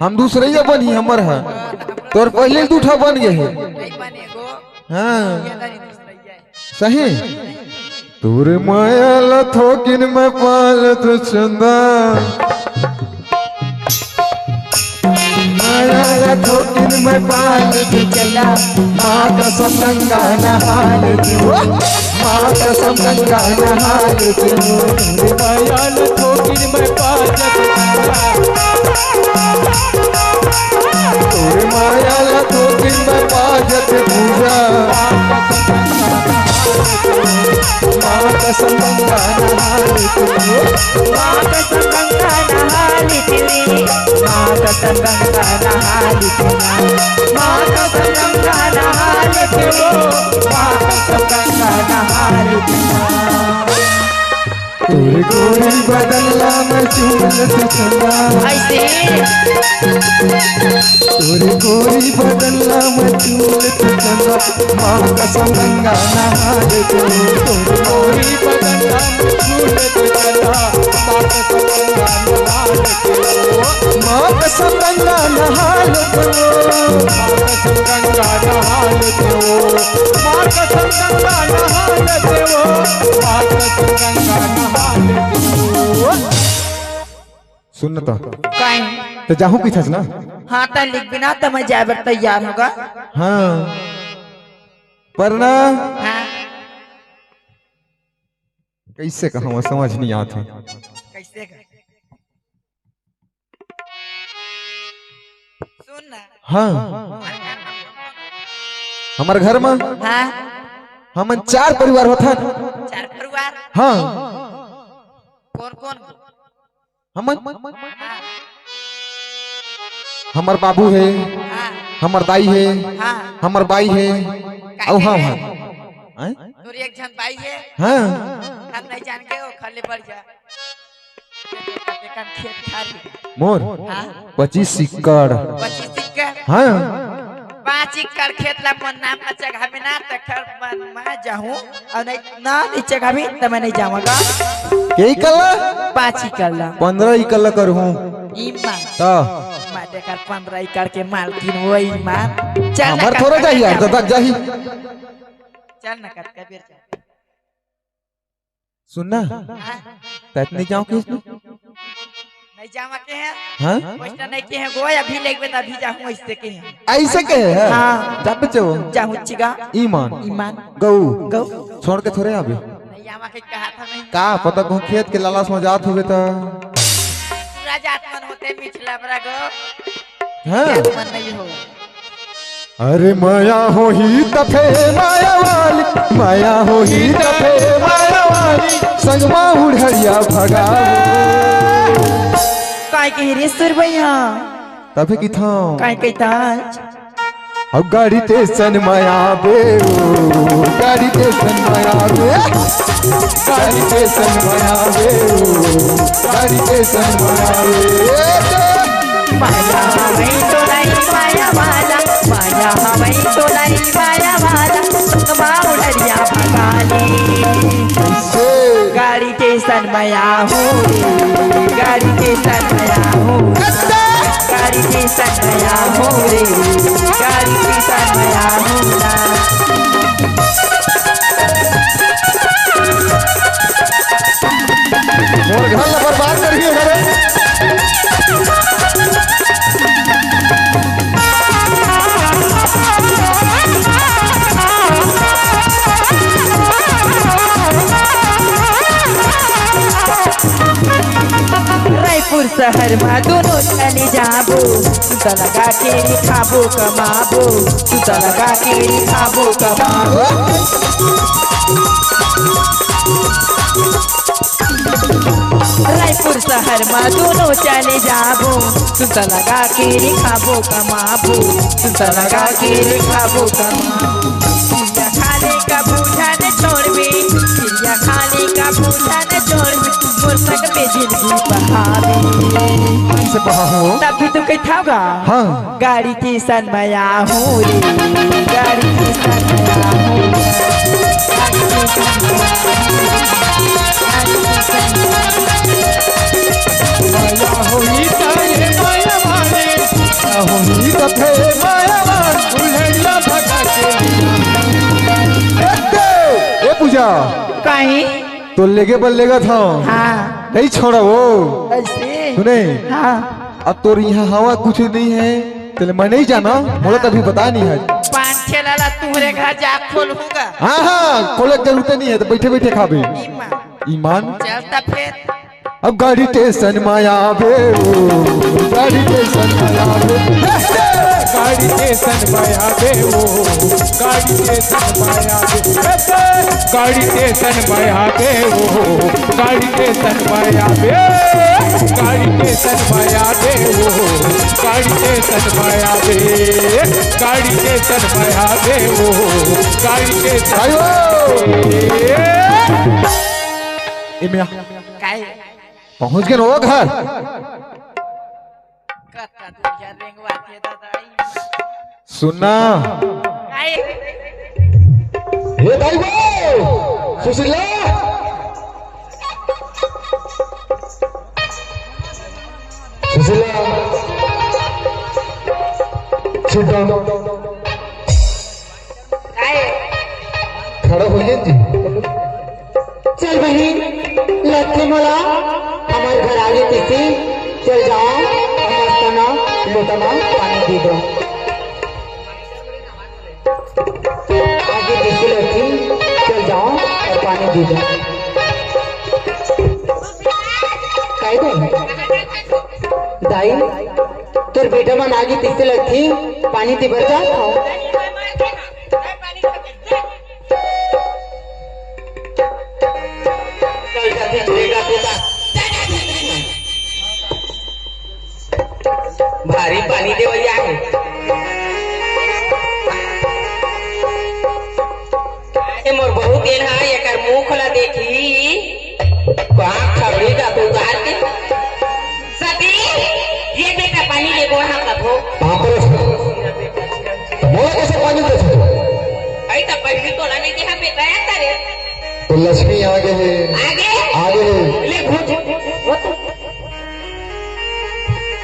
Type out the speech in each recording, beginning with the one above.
हम दूसरे ही बनी हमर है तोर पहले दूठा बन गए है। हाँ सही तोरे माया लथोकिन में पालत चंदा माया लथोकिन में पालत चंदा माँ का संगंगा नहालत माँ का संगंगा नहालत माया लथोकिन में पालत तोरे माया लथोकिन में पाजत पूजा माँ का संगंगा नहालत माँ का संगंगा नहालित माँ का संगंगा नहालित माँ का संगंगा नहालित माँ का संगंगा नहालित तोरे गोरी बदला में चूलत चंदा तोरे गोरी बदला में चूलत चंदा माँ का संगंगा नहालत तोरे गोरी बदला में चूलत चंदा माँ का संगंगा नहालत माँ का संगंगा नहालत माँ का संगंगा नहालत माँ का संगंगा नहालत सुन तो कहीं तो जाहू पीछे ना। हाँ तो लिख बिना तो मैं जाए तैयार होगा। हाँ पर ना हाँ कैसे कहूँ समझ नहीं आता कैसे कर? सुन ना हाँ हमारे घर में हाँ हम 4 परिवार होता 4 परिवार हाँ कौन कौन हम हाँ हमार बाबू है हाँ हमार दाई है हाँ हमार बाई है और हम हैं तोरी एक जन भाई है हाँ हम नहीं जान के वो खाली बढ़ जा खेत खाली मोर हाँ 25 एकड़ 25 एकड़ हाँ 5 एकड़ खेत ला मन नाम ना जगह में ना तखर मैं जाऊं और नहीं ना नीचे कभी तो मैं नहीं जाऊंगा। यही कल 5 एकड़ ला 15 एकड़ करूँ ईमान तो मैं देखकर 15 एकड़ के मालकिन वो ईमान चल हमार थोड़ा जाही यार तो तक जाही चल ना कर कबीर चल सुनना तैतनी जाऊं किस नहीं जावा के हैं हाँ वैसा नहीं के हैं गोया अभी लेके तो अभी जाऊं ऐसे के हैं ऐसे कहे है हाँ जब चो जाऊं चिगा ईमान ईमान गौ गौ छोड़ के थोड़े आवे नहीं जावा के कहा था नहीं का पता को खेत के लालास में जात होवे तो राजा आत्मन होते मिछला बरा गो हाँ मन नहीं हो अरे माया हो ही तफे माया हो ही तफे माया वाली संगमा उड़हरिया भगाओ काय के रे सुर भैया तफे की था काय के ताज अब गाड़ी टेशन माया बे गाड़ी टेशन माया बे गाड़ी टेशन माया बे गाड़ी टेशन माया बे माया हमें तो नहीं माया वाला माया हमें तो नहीं माया वाला संगमा उड़हरिया भगाली गाड़ी टेशन माया हो गाड़ी टेशन माया हो गाड़ी टेशन माया हो रे गाड़ी टेशन माया हो और घर ला बर्बाद करिए रायपुर शहर में दोनों चले जाबो तू लगा के खाबो कमाबो तू लगा के खाबो कमाबो रायपुर शहर में दोनों चले जाबो तू लगा के खाबो कमाबो तू लगा के खाबो कमाबो चिड़िया खाने का बूझा ने छोड़ भी चिड़िया खाने का बूझा ने छोड़ भी मुर्सक पे जिंदगी बहावे से बहा हो तब भी तू कहीं थागा हाँ गाड़ी की सन मया हूँ रे गाड़ी की सन मया हूँ गाड़ी की सन मया माया हो ही तारे माया वाले कहीं तो लेके बल्लेगा था हाँ नहीं छोड़ा वो ऐसे सुने हाँ अब तो यहाँ हवा कुछ नहीं है चले मैं नहीं जाना मुझे तो अभी पता नहीं है 5-6 लाला तुम्हारे घर जा खोलूंगा हाँ हाँ खोले की जरूरत नहीं है तो बैठे बैठे खाबे ईमान चलता फिर अब गाड़ी स्टेशन में आवे गाड़ी स्टेशन में आवे गाड़ी स्टेशन में आवे वो गाड़ी स्टेशन में आवे गाड़ी स्टेशन में आवे वो गाड़ी स्टेशन में आवे गाड़ी स्टेशन में आवे वो गाड़ी स्टेशन में आवे गाड़ी स्टेशन में आवे वो गाड़ी स्टेशन इमिया काहे पहुंच गए वो घर कक्का दूजा रेंगवा के दादा सुनना काहे ये भाई वो सुशीला सुशीला छुटो काहे खड़ा हो गई चल बहन लक्ष्मी मोला हमारे घर आगे किसी चल जाओ मस्ताना लोटाना पानी दे दो आगे किसी लक्ष्मी चल जाओ और पानी दे दो काय दो दाई तेरे बेटा मन आगे किसी लक्ष्मी पानी दे भर जाओ भारी पानी दे भैया मोर बहुत दिन है एक मुंह खोला देखी कहाँ खबरी का तू उतार के सती ये बेटा पानी ले गो हम तब कैसे पानी दे आई तब पहली तोला नहीं देखा बेटा है तारे तो लक्ष्मी आगे है आगे ले घुट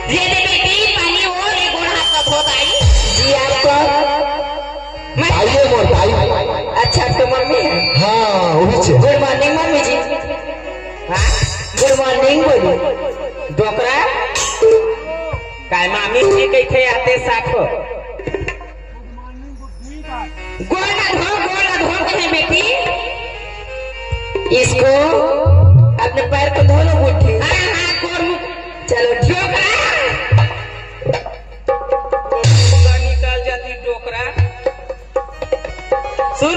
ये दे बेटी पानी और एक गोड़ हाथ का धोत आई जी आपको मैं आइए मोर आई अच्छा तो मम्मी है हाँ वो भी गुड मॉर्निंग मम्मी जी हाँ गुड मॉर्निंग बोली डोकरा काय मामी जी कैसे आते साथ गोड़ धो कहे बेटी इसको अपने पैर को धो लो बुढ़ी हाँ हाँ गोड़ चलो डोकरा निकाल जाती डोकरा सुन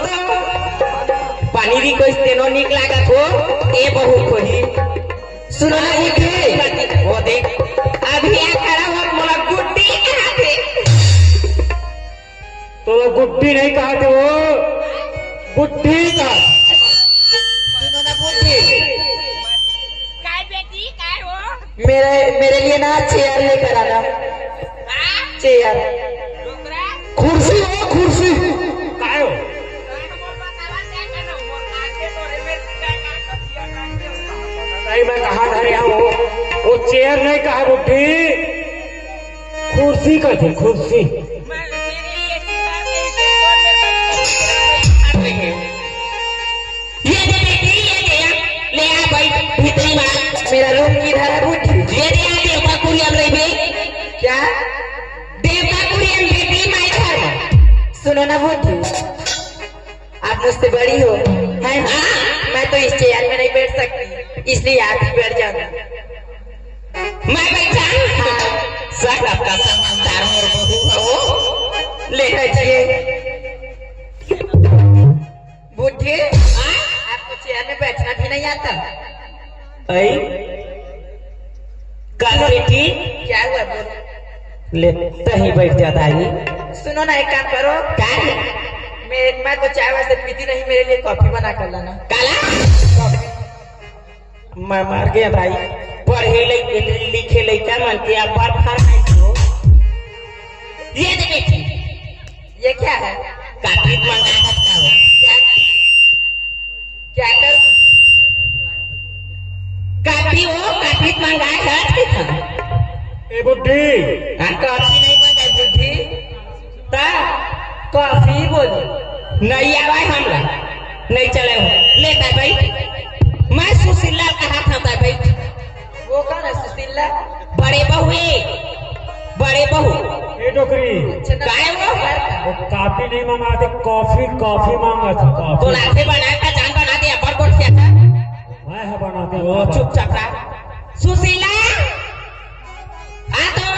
पानी भी कोई तेनो निक लागत हो ए बहु कोही सुनो ना बुढ़ी वो देख अभी आ खड़ा हो मोला गुड्डी कहा थे तो गुड्डी नहीं कहा थे वो बुड्ढी का सुनो ना बुढ़ी काय बेटी काय हो मेरे लिए ना चेयर लेकर आना चेयर डोकरा कुर्सी हो कुर्सी काय हो नहीं मैं कहा धरे हूँ वो चेयर नहीं कहा बुड्ढी कुर्सी कहते कुर्सी मेरा रूम किधर है बुढ़ी ये देवता कुरियन रही क्या देवता कुरियन बेटी माय घर सुनो ना बुढ़ी आप मुझसे बड़ी हो है ना मैं तो इस चेयर में नहीं बैठ सकती इसलिए आप ही बैठ जाना मैं बैठा हाँ सब आपका समझदार हो ले रखिए बुढ़ी आपको चेयर में बैठना भी नहीं आता बेटी क्या हुआ बोलो ले तही बैठ जाता है सुनो ना एक काम करो क्या मैं तो चाय वैसे पीती नहीं मेरे लिए कॉफी बना कर लाना काला मैं मार गया भाई पढ़े लिखे लड़का मन के आप बार फार हो ये दे बेटी ये क्या है काफी मंगा सकता हो क्या कर काफी हो काफी मंगाए है ए बुड्ढी कॉफी नहीं मंगाए बुढ़ी ता कॉफी बोली नहीं आवाज हमरा नहीं चले हो ले ताई बैठ। मैं सुशीला कहा था ताई बैठ। वो कौन है सुशीला? बड़े बहू है, बड़े बहू। ये डोकरी काय वो काफी नहीं मंगाते, कॉफी कॉफी मांगा था तो कॉफी। लाते बना का जान बना दिया पर कोट क्या था मैं है बनाते वो चुपचाप रहा। सुशीला आ तो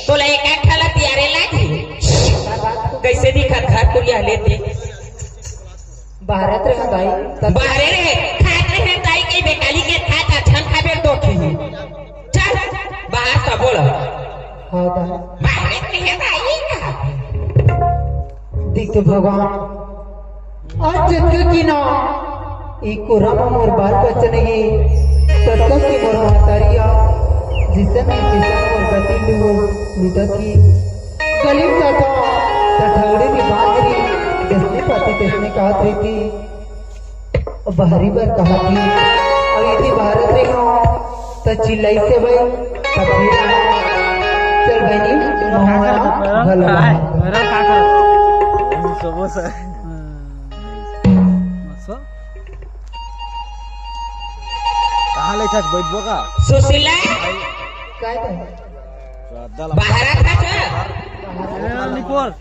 तो लड़का खाला प्यारे लागी कैसे दिखत घर कुरिया लेते भारत रह भाई बाहरे रहे खात रहे ताई के बेकाली के खात अच्छा खाबे तो की चल बाहर से बोलो हाँ भाई बाहरे रहे ताई का देख भगवान आज जग की ना एक को राम मोर बाल बच्चन ये तत्व की मोर मातारिया जिसे मैं किसान और गति लूँ मिटत की गलीब जाता तठौड़े में बांधरी जिसने पति तिसने कहा थी बाहरी पर कहा थी और यदि भारत में हो तो चिल्लाई से भाई चल बहनी हमारा भला सुशीला काय बाहर था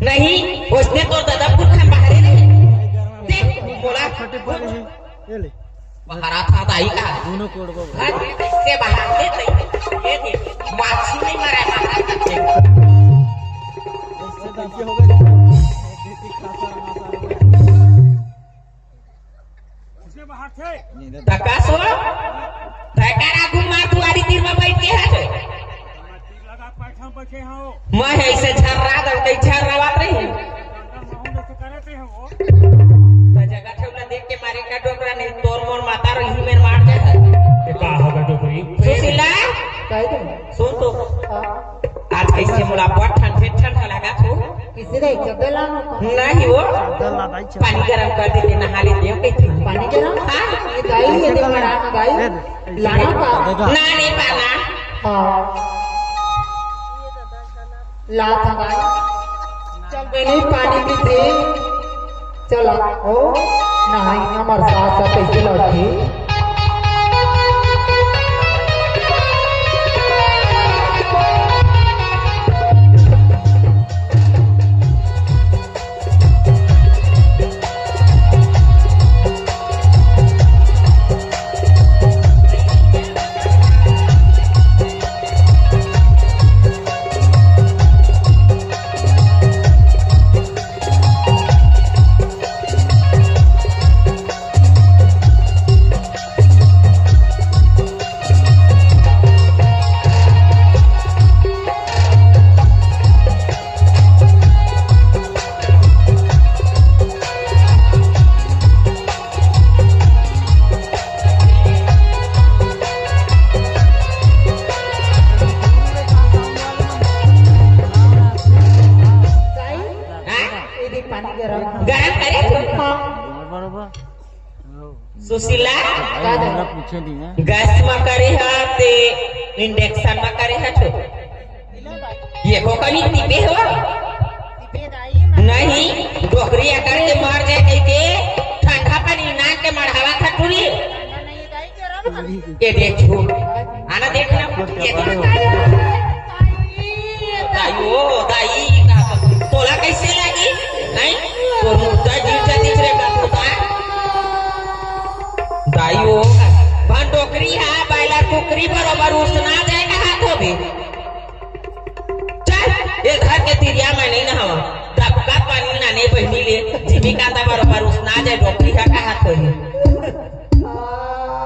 नहीं उसने तो दादा पुरखा बाहर रहे देख बोला बाहर था ताई का घर में कैसे बाहर थे ये देख माछी नहीं मरा बाहर तकासो तकारा घुमा दुआरी तीर में बैठ के है मैं ऐसे झर्रा दौड़ते झर्रावत रही तो जगह ठेवला देख के मारे का डोकरा नहीं तोर मोर माता रही में मार दे ये का होगा डोकरी सुशीला काय सुन तो आज कैसे मुला बहुत ठंडा लगा तो किसी का एक जगह लाना नहीं वो पानी गरम कर देते नहा लेते हो कैसे पानी गरम हाँ ये गाय ये दे मराना गाय लाना का ना नहीं पाना हाँ ला था गाय चल मैंने पानी भी दे चला ओ नहाई हमारे साथ साथ कैसे लौटी सुशीला गैस में करे है ते इंडक्शन में करे है तो ये को कभी टिपे हो नहीं डोकरी अकड़ के मर जाए कह के ठंडा पानी ना के मढ़ावा खटुरी ये देखो आना देखना दाई दाई तोला कैसे लगी नहीं तो मुद्दा जीव जाती रे बापुता दाइयो भन टोकरी है बायला टोकरी बरोबर उसना जाएगा हाथों में चल ये घर के तिरिया में नहीं नहावा जाने बहनी ले जीविका ता बरोबर उसना जाए डॉक्टरी का कहा तो ही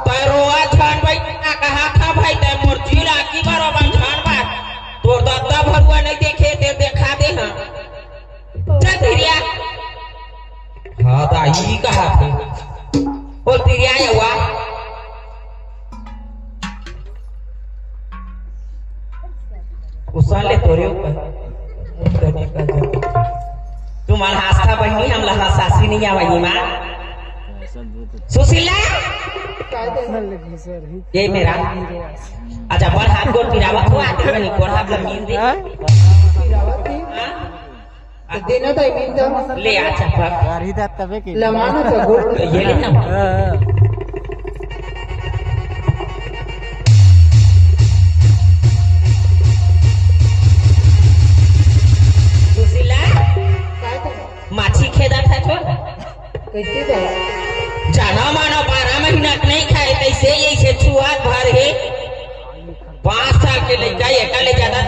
तरोआ छान भाई का कहा था भाई ते मोर जीला की बरोबर छान बात तोर दत्ता भरुआ नहीं देखे ते देखा दे हां चल तिरिया हां दाई कहा थे बोल तिरिया ये हुआ उसाले तोरे ऊपर तुम्हारा आस्था बहनी हम लहा सासी नहीं आवाई मां सुशीला ये मेरा अच्छा बड़ हाथ गोड़ पिरावत हुआ आते बनी कोढ़ा जमीन दे देना था मीन दा ले आ चपक गाड़ी दा तबे के लमाना था गोड़ ये ले ना माछी खेदा था तो कैसे था जाना माना 12 महीना नहीं खाए कैसे ऐसे छुआ भर है 5 साल के लड़का एका ले ज्यादा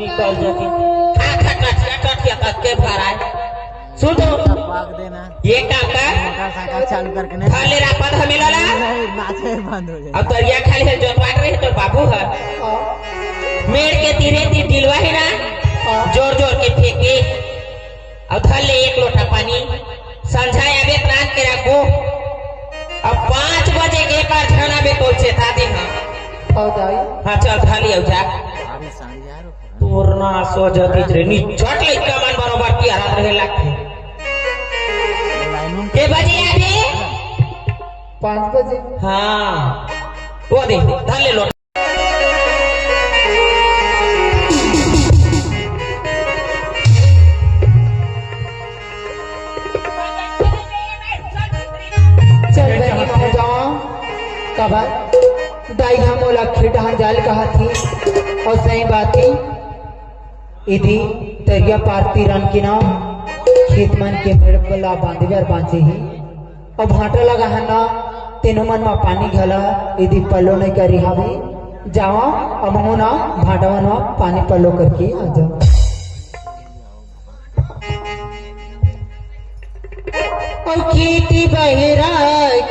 निकल जाती के भरा सुन तो देना ये काम का मोटरसाइकिल चालू करके नहीं खाले रापद हमें लला नाचे बंद हो जाए अब दरिया खाली है जोतवाट रहे तो बाबू है मेड़ के तीरे ती दिलवा है ना जोर जोर के फेंके अब धर ले 1 लोटा पानी संझा आवे प्रांत के रखो अब 5 बजे के बार खाना बे तो चेता दे हां हाँ चल धर ले जा तोरना सो जदी रे नी चट ले कमान बरोबर की हाथ रहे लागते के बजे आवे 5 बजे हां वो दे धर ले लोटा दाई हम ओला खिटहान जाल कहा थी और सही बात थी इधी तरिया पारती रन की ना खेत मन के पेड़ पला बांधे बार बांधे ही और भाटा लगा है ना तीनों मन में पानी घला इधी पल्लो नहीं करी हमें जाओ अब हम ना भाटा मन में पानी पल्लो करके आ जाओ और खेती बहिरा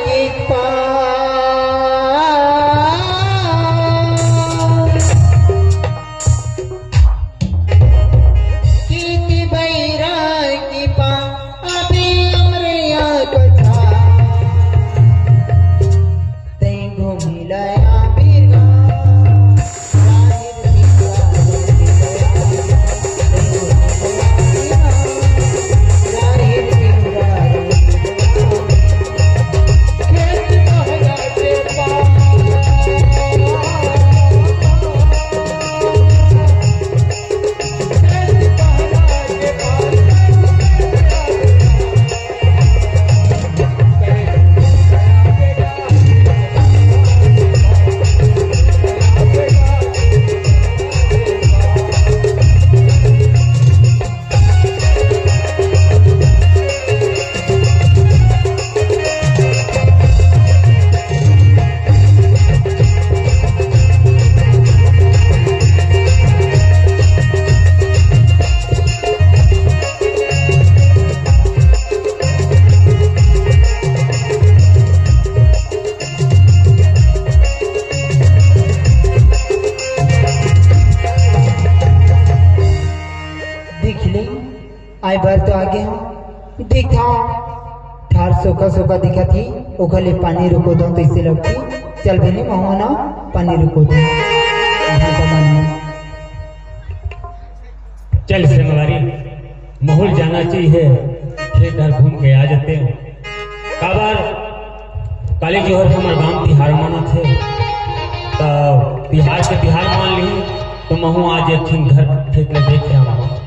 के आई बार तो आगे हम देखा ठार सोखा दिखा थी ओखले पानी रुको दो तो इसे लगती चल बने महो ना पानी रुको दो चल सिंगवारी महल जाना चाहिए खेत घूम के आ जाते हैं काबर काली जोहर हमारे गांव तिहार माना थे तो तिहार के तिहार मान ली तो महू आज अथिन घर खेत में देखे हमारा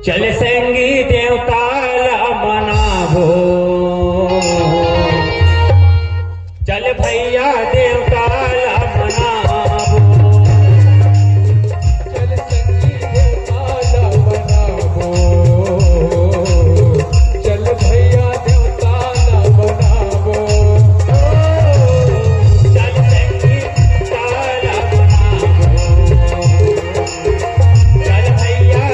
चल संगी देवता मनावो चल भैया देवता मनावो चल संगी देवता बनावो चल भैया देवता बनावो चल संगी देवता मनावो चल भैया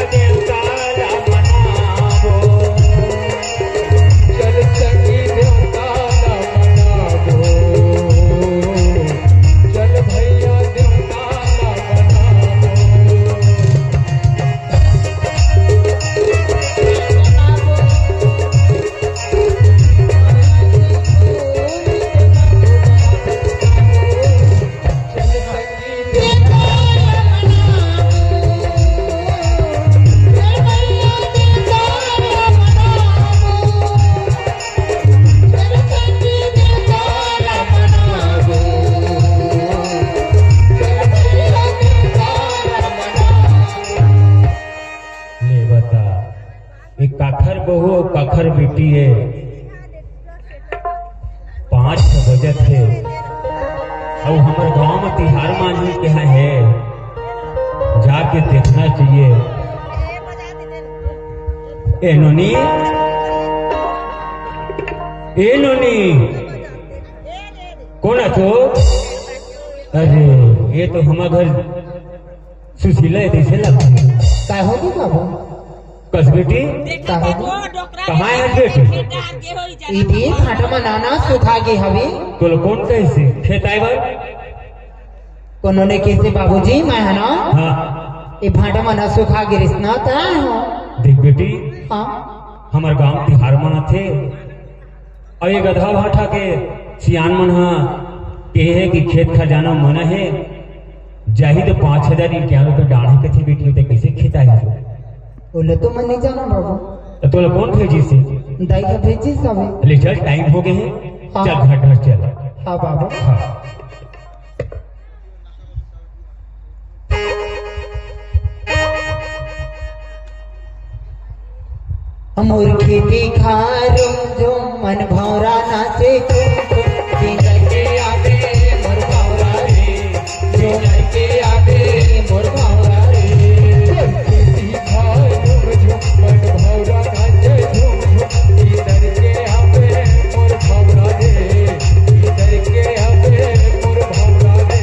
एक काखर बहू और काखर बेटी है 5 बजे थे और हमारे गांव में तिहार मांझी के यहाँ है जाके देखना चाहिए। ए नोनी कौन अचो? अरे ये तो हमारा घर सुशीला है जैसे लगता है। का होगी बाबू? कस बेटी का होगी? कहाँ है बेटी? इदी फाटा में नाना सुखा गे हवे। तो कौन कैसे खेत आए बार? कोनो ने कैसे बाबूजी मैं है ना हाँ ये फाटा में ना सुखा गिरिस ना ता हो। देख बेटी हाँ हमारे गांव तिहार मना थे और ये गधा भाठा के सियान मन है कि खेत खजाना मना है जाही तो 5,000 क्या रुपये डाढ़े के थे बेटी तो कैसे खेत आए? बोले तो मैं नहीं जाना बाबू। तो तोला कौन भेजी से? दाई का भेजी सब। ले चल टाइम हो गए हैं हाँ। चल घर घर चल। हाँ बाबू। हाँ मोर खेती खारो जो मन भौरा नाचे के आगे मोर भौरा रे जो के आगे मोर भौरा रे खेती खारो जो मन भौरा नाचे इधर के आवे मोर भौरा रे इधर के आवे मोर भौरा रे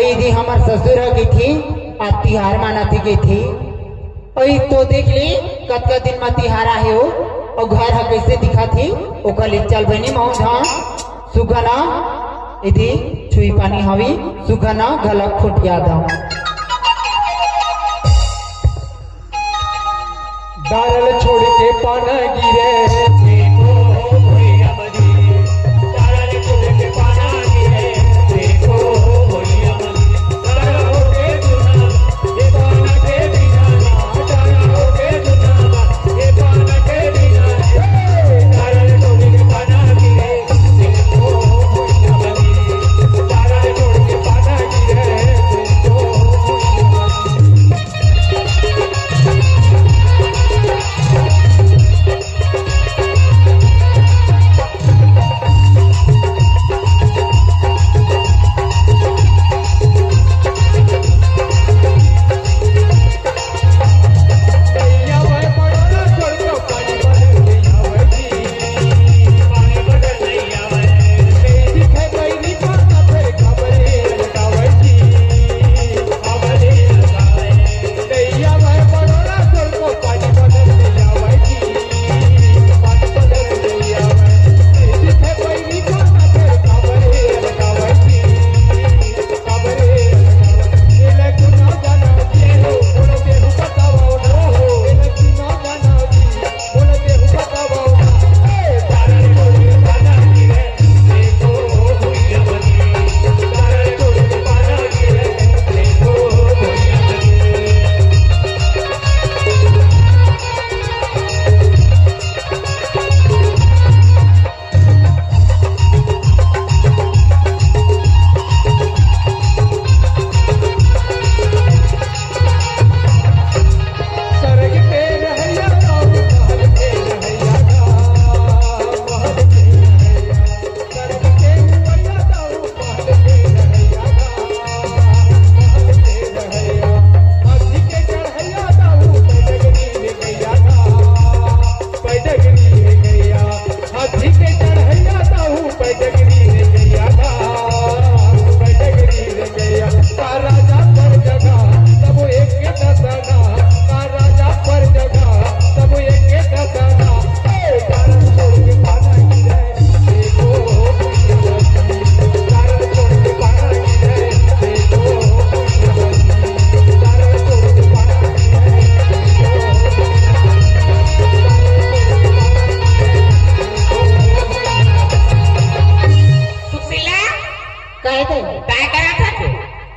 यदि हमार ससुर की थी आज तिहार मानाती गई थी और तो देख ली कतका दिन में तिहार आए हो और घर है कैसे दिखा थी ओकर ले चल बनी मौज हाँ सुगना यदि छुई पानी हवी सुगना गलक फुटिया दो डारल छोड़ के पाना गिरे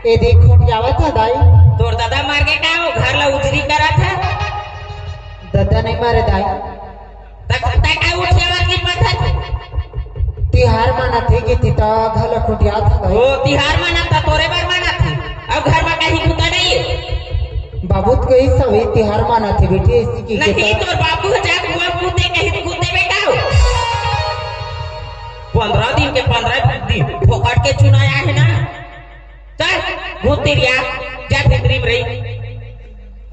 ए देखो क्या बात है दाई? तोर दादा मार के का हो घर ला उजरी करा था? दादा नहीं मारे दाई। तक का उठेवा की पता थी? तिहार माना थे कि तिता घर ला खुटिया था दाई। ओ तिहार माना था तोरे बार माना थी। अब घर में कहीं कुत्ता नहीं है। बाबू तो कहीं सभी तिहार माना थे बेटी ऐसी की नहीं तोर बाबू जा कुआ कूदे कहीं कूदे में का हो? 15 दिन के 15 दिन फोकट के चुनाया है ना। चल घूमते रिया जा भितरी में रही।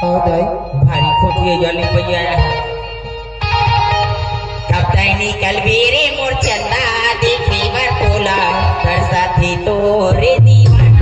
हाँ दाई। भारी खोटिए जली पई आया है। कब तक निकल बेरे मोर चंदा देखे बर टोला कर साथी तोरे दीवाना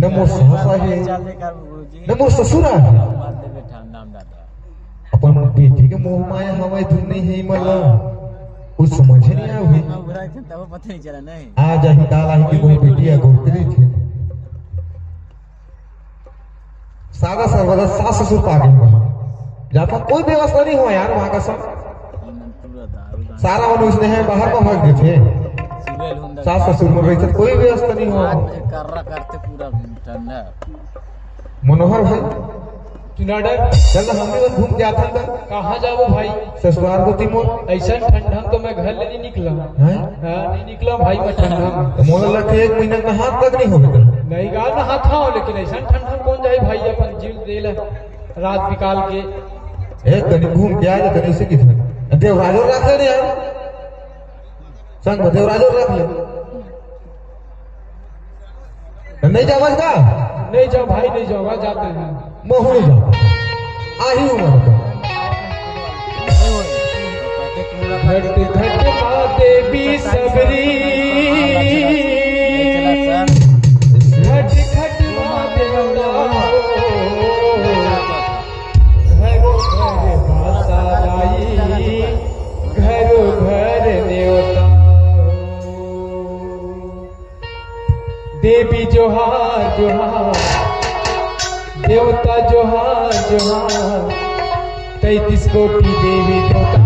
नमो सहसा है नमो ससुरा है अपन बेटी के मोह माया हमें धुन नहीं है मला कुछ समझ नहीं आवे तब पता नहीं चला नहीं आज ही डाला ही की वो बेटिया गोतरी थी सादा सर्वदा सास ससुर पा गए वहां जहाँ पर कोई व्यवस्था नहीं हुआ यार वहां का सब सारा मनुष्य है बाहर में भाग गए थे सास ससुर में रही थे कोई व्यवस्था नहीं हुआ करते पूरा ठंडा मनोहर भाई चुनाडर चल हम भी घूम के आते हैं कहाँ जाओ भाई ससुराल को तिमोर ऐसा ठंडा तो मैं घर नहीं निकला हैं नहीं निकला भाई मैं ठंडा तो मोला लगे 1 महीना का हाथ तक नहीं होगा नहीं गा नहा था लेकिन ऐसा ठंडा कौन जाए भाई अपन जीव देल रात निकाल के एक कहीं घूम के आए कहीं से किधर देवराजो रख ले यार संग में देवराजो रख ले नहीं जावज का नहीं जाओ भाई नहीं जाओगा जाते हैं महू जाओ आही उम्र का घट घट माँ देवी सबरी घट घट माँ देवता घरो घर भाषा लाई घरो घर न्योता देवी जोहार जोहार देवता जोहार जोहार 33 कोटि देवी देवता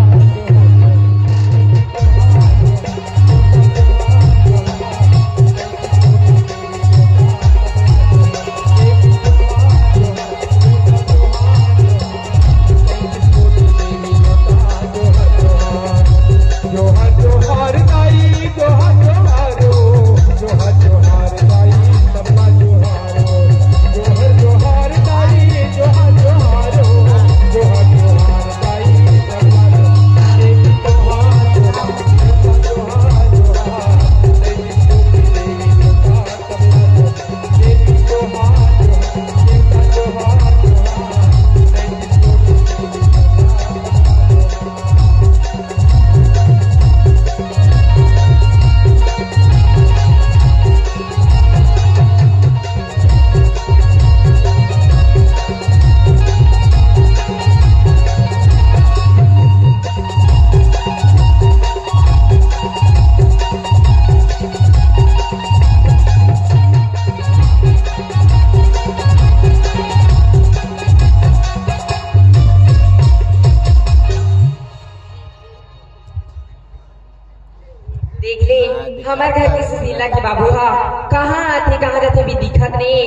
हमार घर की सुशीला के बाबू हा कहाँ आथे कहाँ जाथे भी दिखत नहीं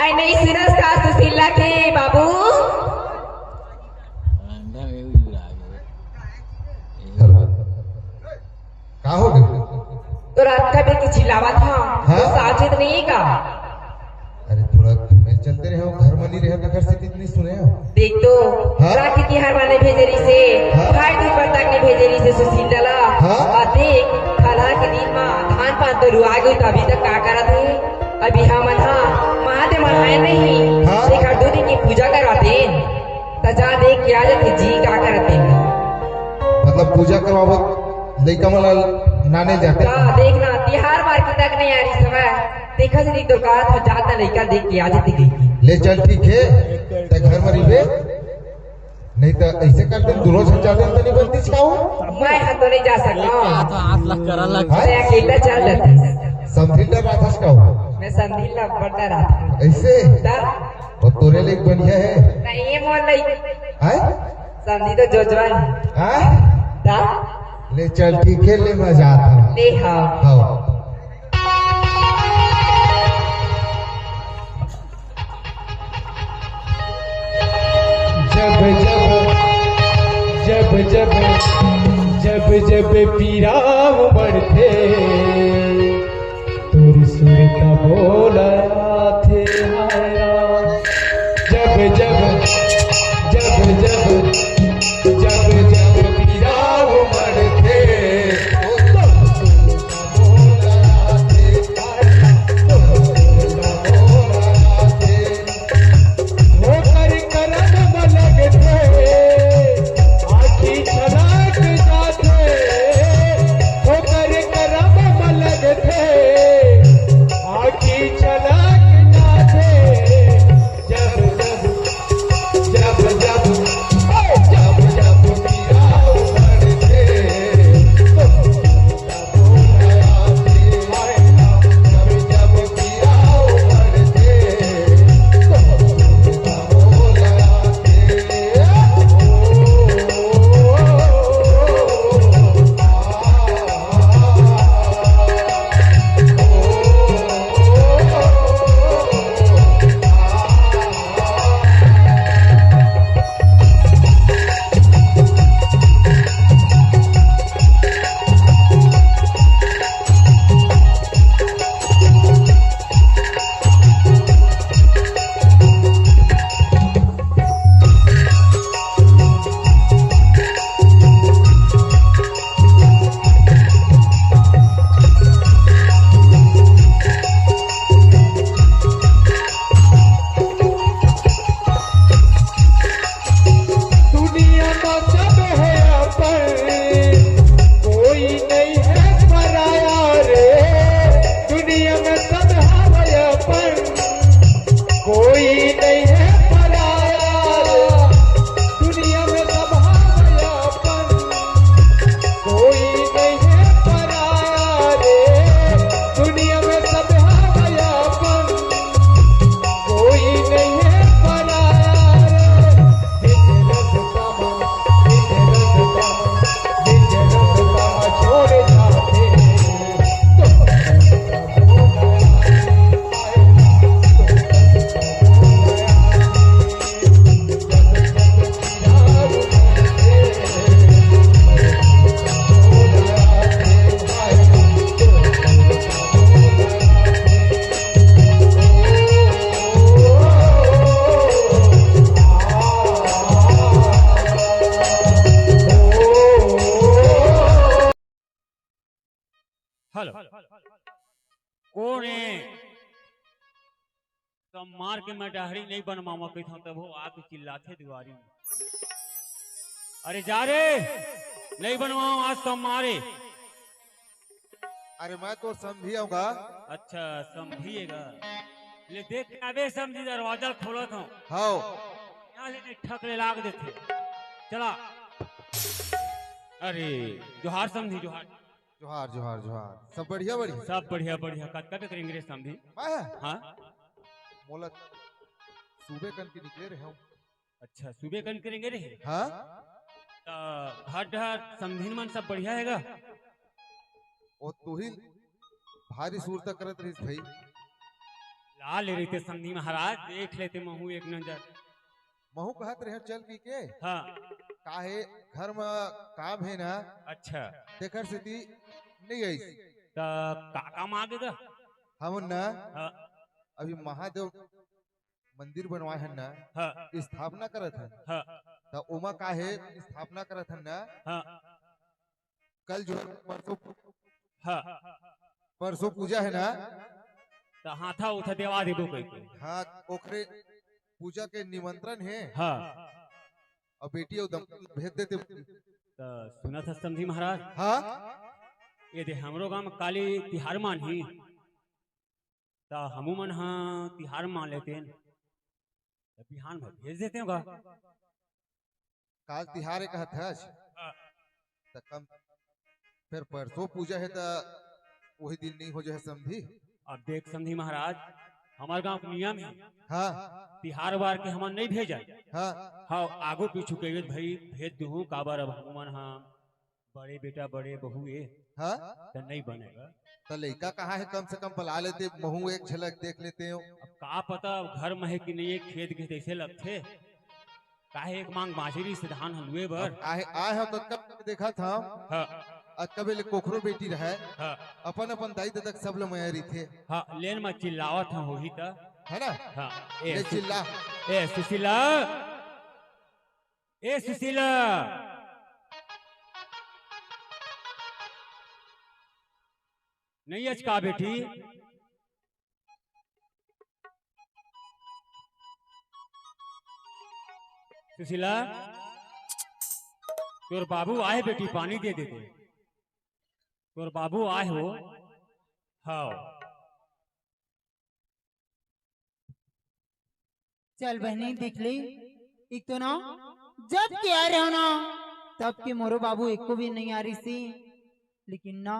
आई नहीं सुनस का सुशीला के बाबू अंडा में भी उड़ा गए का हो गया? तो रात का भी की चिल्लावा था हाँ? तो साजिद नहीं का अरे थोड़ा घूमे चलते रहे हो, घर में नहीं रहे तो घर से इतनी सुने हो। देख तो हाँ? राखी तिहार वाले भेजे रही से हाँ? भाई दूज तक ने भेजे रही से सुशीला हाँ? और देख खला के दिन में धान पान तो रुआ गई तो अभी तक का करत है अभी हमन हाँ महादेव मनाए नहीं हाँ? देखा 2 दिन की पूजा करवाते तो जा देख के आ जाते जी का करते मतलब पूजा करवावत लइका मला नाने जाते। का देखना तिहार मार की तक नहीं आ रही समय देखा से तो कहा था जाता लड़का देख के आ जाती गई ले चल ठीक है ते घर में रिबे नहीं तो ऐसे करते दोनों छन जाते तो नहीं बनती छाऊ। मैं हाथ तो नहीं जा सकता हाथ हाथ लग कर अलग हाँ? मैं अकेला चल जाती समझिंदा राधास का हो मैं संधीला बड़ा रहा था ऐसे ता और तोरे लिए बढ़िया है नहीं ये मोल नहीं हैं? संधी तो जोजवान हाँ? ता ले चल ठीक है ले मैं जाता हूँ। ले हाँ हाँ जब जब जब जब जब जब पीराव बढ़ते तुर सुर का बोला थे हायरा जब जब जब जब जब जब पीराव बढ़ते होकर करम मलग थे आखी छलक जाते होकर करम मलग थे आखी छलक जाते जब जब जब जब जब जब पीराव बढ़ते जब जब पीराव बढ़ते दुनिया में सब है अपन कोई नहीं है पराया रे दुनिया में सब है अपन कोई नहीं है पराया दुनिया में सब है अपन कोई नहीं है पराया रे दुनिया में सब है अपन कोई नहीं है पराया रे छोड़ जाते हेलो कौन है तो मार के मैं डहरी नहीं बनवावा कही था तब वो आके चिल्लाते दीवारी में अरे जा रे नहीं बनवाओ आज तो मारे अरे मैं तो समझिएगा। अच्छा समझिएगा ले देख के अबे समझी दरवाजा खोला था हाँ यहाँ से ठक ले लाग देते चला अरे जोहार समझी जोहार जोहार जोहार जोहार सब बढ़िया बढ़िया सब बढ़िया बढ़िया कट कट करेंगे रे समझी मैं हाँ मोलत सुबह कन के निकले रहे हूँ। अच्छा सुबह कन करेंगे रे हाँ घर डर समझीन मन सब बढ़िया हैगा और तू ही भारी सूरत करत रही भाई। ला ले रही थे समधी महाराज, देख लेते महू एक नजर। महू कहत रहे चल पी के। हाँ। काहे घर में काम है ना। अच्छा। देखर से ती नहीं आई। तो काका मांगे दा हम ना। हाँ। अभी महादेव मंदिर बनवाए हैं ना। हाँ। स्थापना करत है। हाँ। तो उमा काहे स्थापना करत है ना। हाँ। कल जो परसों। हाँ। परसों पूजा है ना। तो हाथा उठा देवा देबो कहीं। हाँ ओखरे पूजा के निमंत्रण है। हाँ। और बेटी और भेज देते। तो सुना था समधी महाराज। हाँ। ये दे हमरो गांव में काली तिहार मान ही। तो हमू मन हाँ तिहार मान लेते हैं। तो बिहान में भेज देते होगा। काल तिहार एक हथस। तो कम फिर परसों पूजा है तो वही दिन नहीं हो जाए समझी। अब देख समधी महाराज, हमारे गांव का नियम है। हाँ। तिहार बार के हम नहीं भेजा। हाँ। हाँ आगो पीछू के भाई भेज दूँ काबर अब हम हाँ बड़े बेटा बड़े बहू ये। हाँ। तो नहीं बनेगा। तो लड़का कहाँ है, कम से कम पला लेते, महू एक झलक देख लेते हो। अब का पता घर में है कि नहीं, एक खेत के जैसे लगते। काहे एक मांग बांसुरी से धान हलुए बर आए हो तो कब देखा था। हाँ। कभी कोखरो बेटी रहे। हाँ। अपन अपन दाई दादा सब लोग मैरी थे। हाँ लेन में चिल्लावत हो ही था है ना। हाँ। ए चिल्ला। ए सुशीला, ए सुशीला। नहीं अचका बेटी। सुशीला, तोर बाबू आए बेटी, पानी दे देते। तोर बाबू आए हो। हाँ। चल बहनी देख ली। एक तो ना जब के आ रहे हो ना तब के मोरो बाबू एक को भी नहीं आ रही सी। लेकिन ना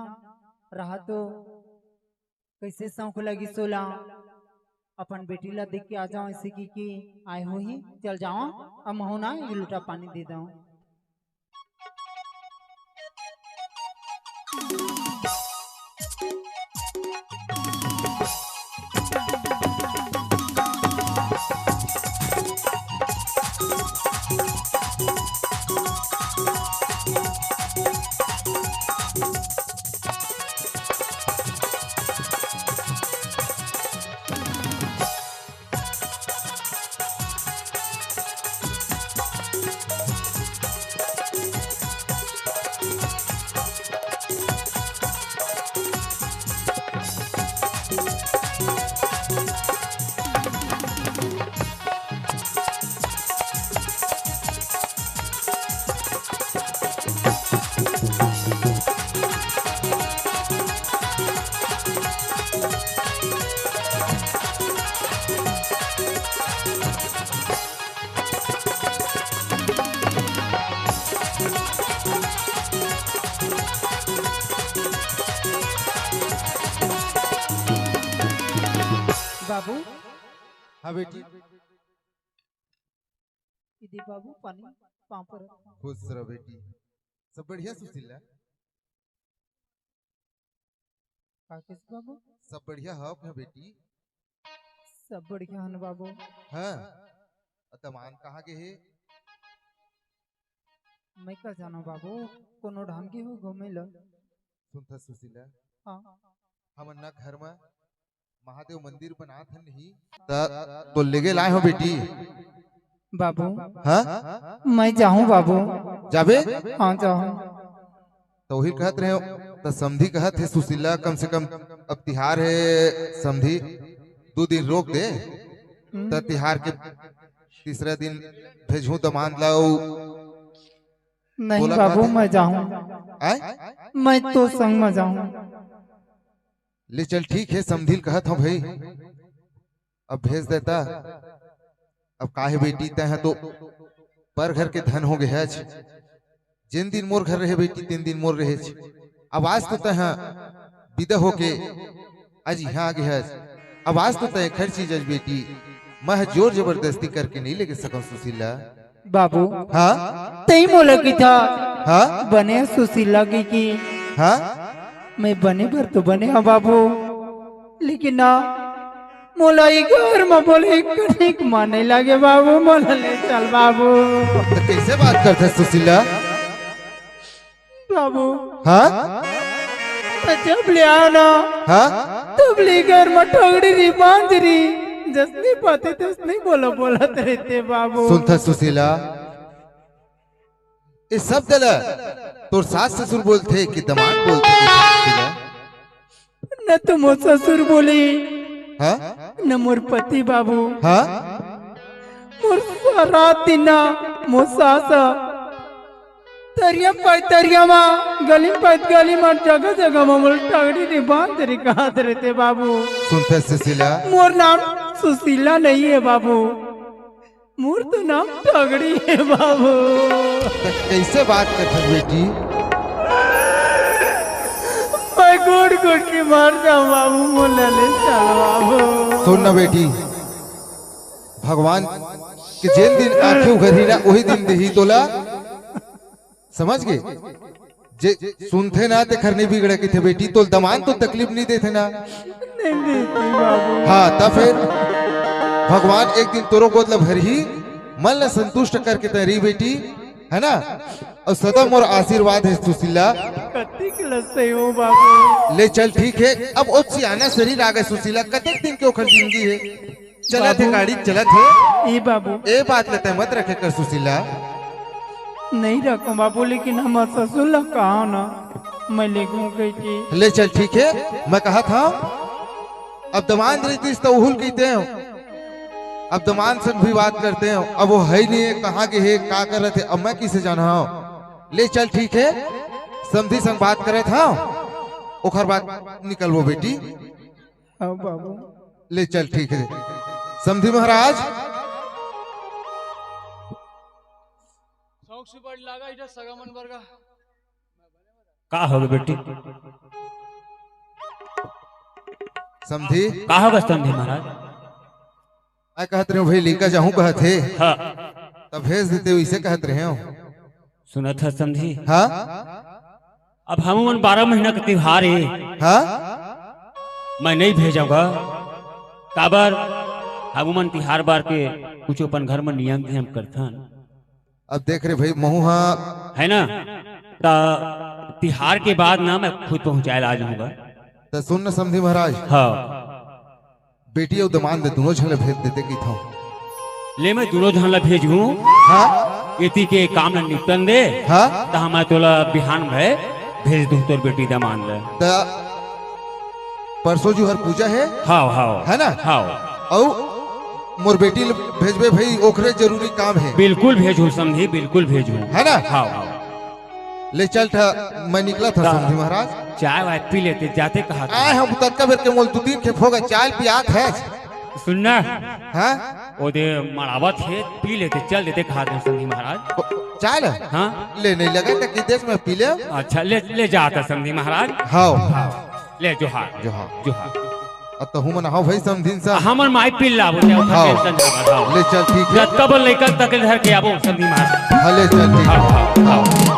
रहा तो कैसे शौक लगी सोला अपन बेटी ला देख के आ जाओ ऐसे की आए हो ही चल जाओ। अब हो ना एक लोटा पानी दे दो। बाबू। हाँ बेटी। इधर बाबू पानी पाँव पर। खुश रहो बेटी। सब बढ़िया सुशीला। काकेश बाबू। सब बढ़िया हो क्या बेटी। सब बढ़िया है बाबू। हाँ। तमान कहाँ के है। मैं का जानो बाबू, कोनो ढंग के हो घूमे ला। सुनता सुशीला। हाँ। हम अन्ना घर में महादेव मंदिर बना था नहीं तो लेके लाए हो बेटी। बाबू। हाँ। मैं जाऊं बाबू। जाबे। हाँ जाऊं। तो वही कहत रहे तो समधी कहत है सुशीला कम से कम अब तिहार है समधी 2 दिन रोक दे। तो तिहार के तीसरा दिन भेजू तो मान लाओ। नहीं बाबू मैं जाऊं। मैं तो संग में जाऊं। ले चल ठीक है समझिल कहत हूँ भाई। अब भेज देता। अब काहे बेटी तय तो पर घर के धन हो गए। जिन दिन मोर घर रहे बेटी 3 दिन मोर रहे। अब आज तो तय विदा होके आज यहाँ आ गया। अब आज तो तय खर चीज बेटी मैं जोर जबरदस्ती करके नहीं लेके सकूं सुशीला। बाबू। हाँ। तई मोला की था। हाँ। बने सुशीला की। हाँ। मैं बने पर तो बने हाँ बाबू। लेकिन ना मोला ई घर में बोले कनिक माने लगे बाबू, मोला ले चल बाबू। तो कैसे बात करते सुशीला? बाबू हाँ तो जब ले आओ ना हाँ तब ले घर में ठगड़ी री बांध री, जसनी पाते तसनी बोलत रहते बाबू। सुनता सुशीला, इस सब दला तोर सास ससुर बोलते कि दामाद बोलते कि सुशीला? न तो मोर ससुर बोली हाँ न मोर पति बाबू, हाँ मोर सारा दिन मोर सास तरिया में गली में जगह में मोर ठगड़ी री बांध री कहत रहते बाबू। सुनता सुशीला, मोर नाम सुशीला नहीं है बाबू, मोर तो नाम ठगड़ी है बाबू। तो कैसे बात करते बेटी? मैं गुड़ के मार जाऊं बाबू, मोला ले चल बाबू। सुन ना बेटी, भगवान के जेन दिन आंखें उघरी ना वही दिन देही तोला, समझ गए? जे सुनते ना ते खरने बिगड़े की थे बेटी, तो दमान तो तकलीफ नहीं देते ना। नहीं देती बाबू। हाँ तब फिर भगवान एक दिन तोरो गोद भर ही मन ल संतुष्ट करके तरी बेटी, है ना? और सदा मोर आशीर्वाद है सुशीला। कति लसे हो बाबू। ले चल ठीक है, अब ओ सियाना शरीर आ गए सुशीला, कतक दिन के ओखर जिंदगी है, चलत है गाड़ी चलत है। ए बाबू ए बात लेते मत रखे कर सुशीला। नहीं रखो बाबू, लेकिन हमार ससुर ला कहा ना मैं ले गई थी। ले चल ठीक है, मैं कहा था अब दमान रीति तो उहुल कहते हैं, अब दमान से भी बात करते हैं, अब वो है नहीं है, कहाँ के है क्या कर रहे थे, अब मैं किसे जाना हूँ। ले चल ठीक है, समझी संग बात करे था, ओखर बात निकल वो बेटी। हाँ बाबू। ले चल ठीक है, समझी महाराज। का होगा बेटी? समझी का होगा समझी महाराज? मैं कहते रहे भाई लेकर जाऊं कहते, हाँ तब भेज देते वैसे कहते रहे हो। सुना था समझी। हाँ अब हम 12 महीना का त्योहार है, हाँ मैं नहीं भेजूंगा। काबर हम त्योहार बार के कुछ अपन घर में नियम ध्यान करथन। अब देख रहे भाई महू, हाँ है ना? त्योहार के बाद ना मैं खुद पहुंचाए आ जाऊंगा। तो सुन न समझी महाराज, हाँ बेटी और दमान दे दोनों झगड़े भेज देते की था। ले मैं दोनों जहां ला भेजूं, हाँ इति के काम न निपटन दे, हाँ तो मैं तोला बिहान में भेज दूं तोर बेटी दमान ले। तो परसों जो हर पूजा है, हाँ हाँ है ना? हाँ और मोर बेटी भेजबे भाई, ओखरे जरूरी काम है। बिल्कुल भेजू समझी, बिल्कुल भेजू, है ना? हाँ हाँ। ले चल था, मैं निकला था समझी महाराज। चाय वाय पी लेते जाते कहा था। आए हम तत्का बेर के मोल 2-3 खेप होगा, चाय पियात है। सुनना, हाँ ओदे मड़ावा थे, पी लेते चल देते कहा था समझी महाराज। चाय ल? हाँ ले नहीं लगा कि देश में पी ले। अच्छा ले जाता समझी महाराज। हाँ ले जोहार जोहार जोहार। अब तो हम ना हो भाई समझीन सा। हमर माई पी लाबो ते हाँ। टेंशन ना बढ़ाओ। ले चल ठीक है, कब लेकर तक घर के आबो समझी महाराज। हाँ ले चल ठीक हाँ है। हाँ हाँ।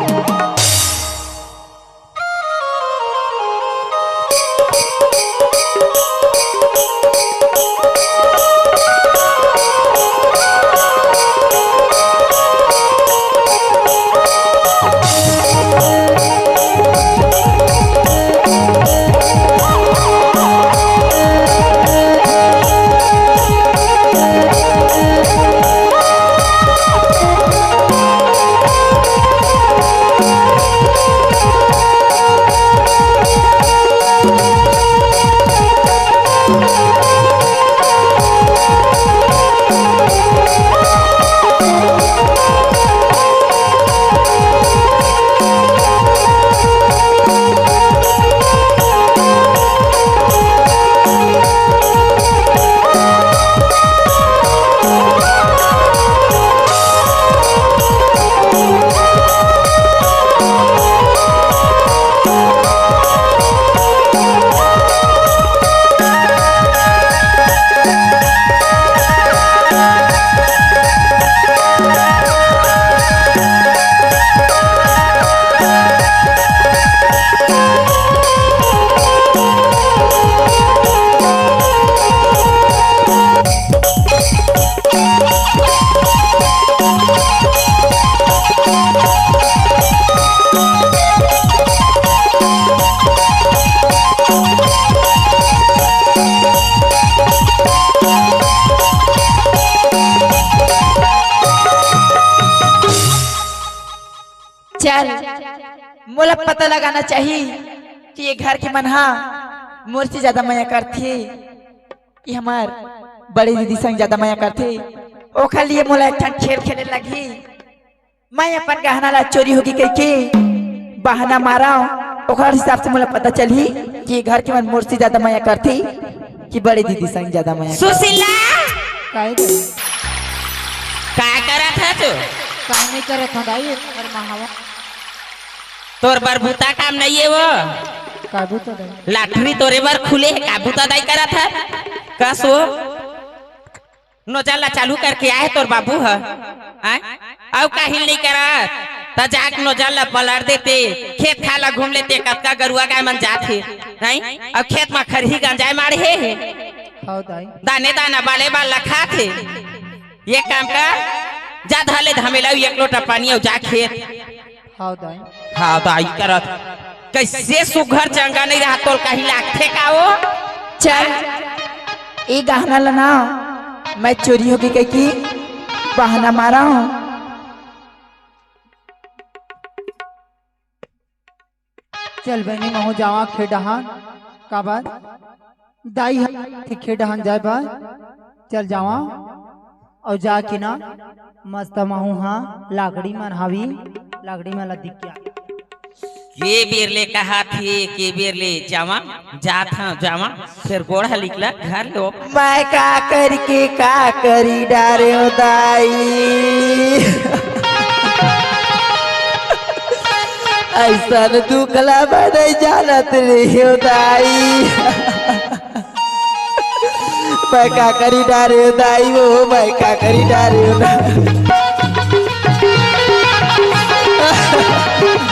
चल मोला पता लगाना चाहिए कि ये घर के मनहा मोर से ज्यादा माया करथे कि हमार बड़ी दीदी संग ज्यादा माया करथे। ओखर लिए मोला एक ठन खेल खेले लगी। मैं अपन गहना ला चोरी होगी कह के बहाना मारा। ओखर हिसाब से मोला पता चली कि ये घर के मन मोर से ज्यादा माया करथे कि बड़ी दीदी संग ज्यादा माया। सुशीला काय का करत है तू? काय नहीं करे था दाई और महावा तोर बरबूता काम नहीं है वो काबू तो दाई लाटरी तोरे बार खुले है काबूता दाई करत है कस वो नोजला चालू करके आए तोर बाबू है आउ काहिल नहीं करत त जाक नोजला पलट देते खेत खाला घूम लेते कतका गरुआ गाय मन जाथे नहीं अब खेत में खरही गंजाय मारे है हां दाई दाने दाना बाले बाल लखा थे ये काम कर जा धाले धमेला एक लोटा पानी और जा खेत। हां दाई हाँ दाई करत कैसे सुघर चंगा नहीं रहा तोल कहीं लाखे का वो चल ये गहना लाना मैं चोरी होगी कह की बहाना मारा हूँ। चल बहनी महू जावा खेडहान का बात दाई थी खेडहान जाए बा चल जावा और जाके ना मस्त महू हाँ लागड़ी मन हावी लागड़ी में ला दिख गया के बेरले कहा थे के बेरले जावा जात हाँ जावा फिर गोड़ा निकला घर लो मैं का करके का करी डारे हो दाई ऐसा दुखला बने जानत नहीं हो दाई मैं का करी डारे हो दाई वो मैं का करी डारे हो दाई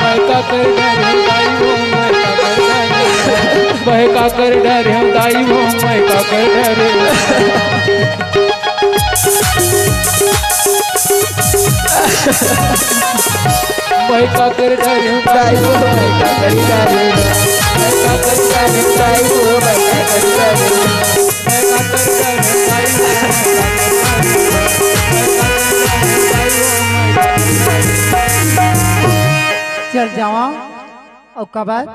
मैं का कर डरे हम दाई वो मैं का कर डरे मैं का कर डरे हम दाई वो मैं का कर डरे मैं का कर डरे दाई वो मैं का कर डरे मैं का कर डरे दाई चल जावा और कबार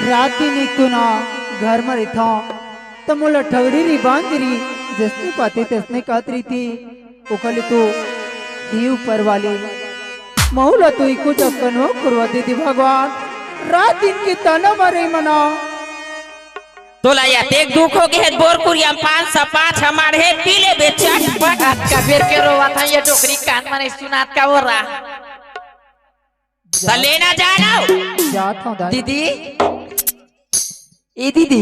रात दिन एक तो ना घर में रहता तो मोला ठगड़ी री बांध रही जिसने पाते तसने कहत रही थी ओकले तो ही ऊपर वाले महुला तो इको चक्कनो करवा देती भगवान रात दिन के तना मरे मना तोला या तेग दुख हो गए बोर कुरिया 505 हमारे है पीले बेचा कबीर के रोवा था ये टोकरी कान में नहीं सुनात का हो रहा लेना जाना जात हूँ दादी दीदी ए दीदी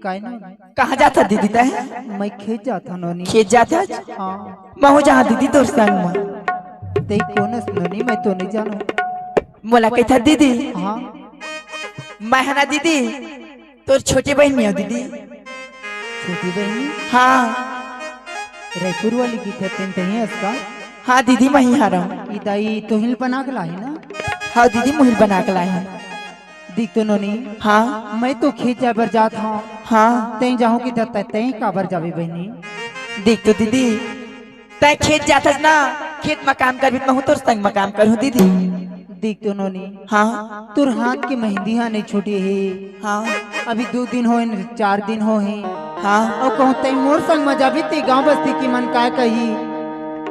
काहे ना कहाँ जाता दीदी तय मैं खेत जाता नोनी खेत जाता हाँ महू जहाँ दीदी तोर संग में ते कौन नोनी मैं तो नहीं जानू मोला कही था दीदी हाँ मैं है ना दीदी तोर छोटी बहन में हो दीदी छोटी बहनी हाँ रायपुर वाली की थे तही इसका हाँ दीदी मैं ही आ रहा हूँ ई दाई तो हिल बना के लाई ना हाँ दीदी मुहिल बना के लाए हैं दिख तो नोनी हाँ मैं तो खेत जा बर जात हूँ हाँ तई जाऊँ की तई काबर जावे बहनी देख तो दीदी तय खेत जाता ना खेत में काम कर भी मैं तोर संग में काम करूँ दीदी दिख तो नोनी हाँ तुर हाथ की मेहंदी हाँ नहीं छूटी है हाँ अभी 2 दिन हो 4 दिन हो है हाँ और कहूँ तई मोर संग में जाबी ते गाँव बस्ती की मन काय कही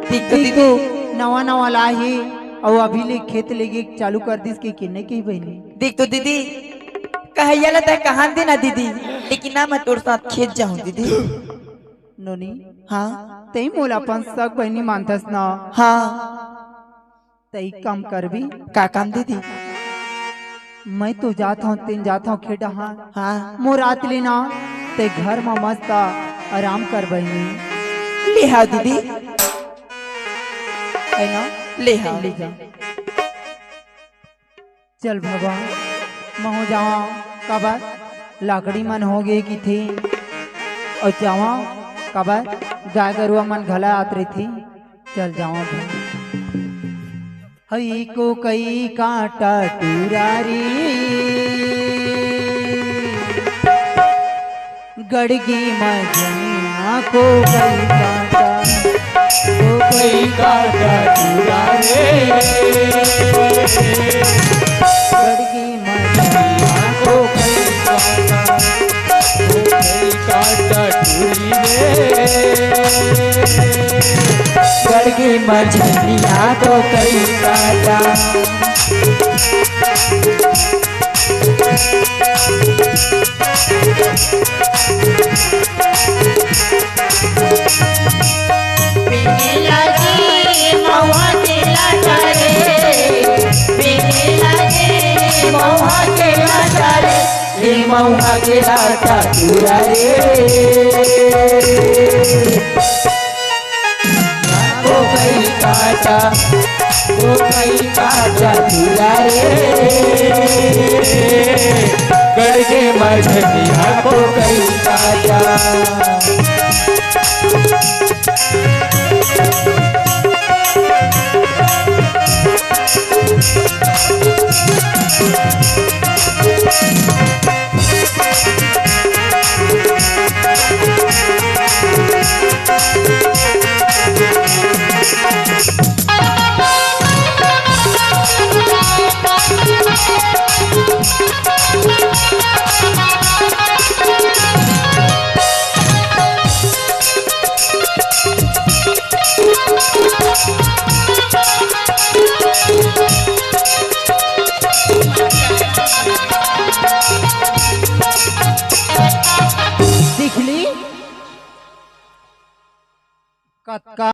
देख तो दिख दीदी तो नवा नवा ला है और अभी ले खेत लेके चालू कर दिस के किन्ने की बहनी देख तो दीदी कहैया लता कहाँ देना दीदी लेकिन ना मैं तोर साथ खेत जाऊँ दीदी नोनी हाँ तई मोला अपन सग बहनी मानतस ना हाँ तई काम कर भी का काम दीदी मैं तो जाता हूँ तीन जाता हूँ खेड़ा हाँ हाँ मोर रात लेना ते घर में मस्त आराम कर बहनी ले हाँ दीदी है ना ले हाँ ले जा चल भगवान महू जावा कबर लाकड़ी मन हो गई की थी और जावा कबर गाय गरुआ मन घला आत रही थी चल जावा हई को कई कांटा टुरारी गड़गी मजनिया को कई कांटा को कई काटा चूड़ा रे गड़गी मछलिया को कई काटा चूड़ी रे गड़गी मछलिया को कई काटा पीने लगी महुआ के लाटा रे पीने लगे महुआ के लाटा रे ये महुआ के लाटा चूड़ा रे ओ कई काटा चूड़ा रे गड़गे मछलिया को कई काटा दिखली का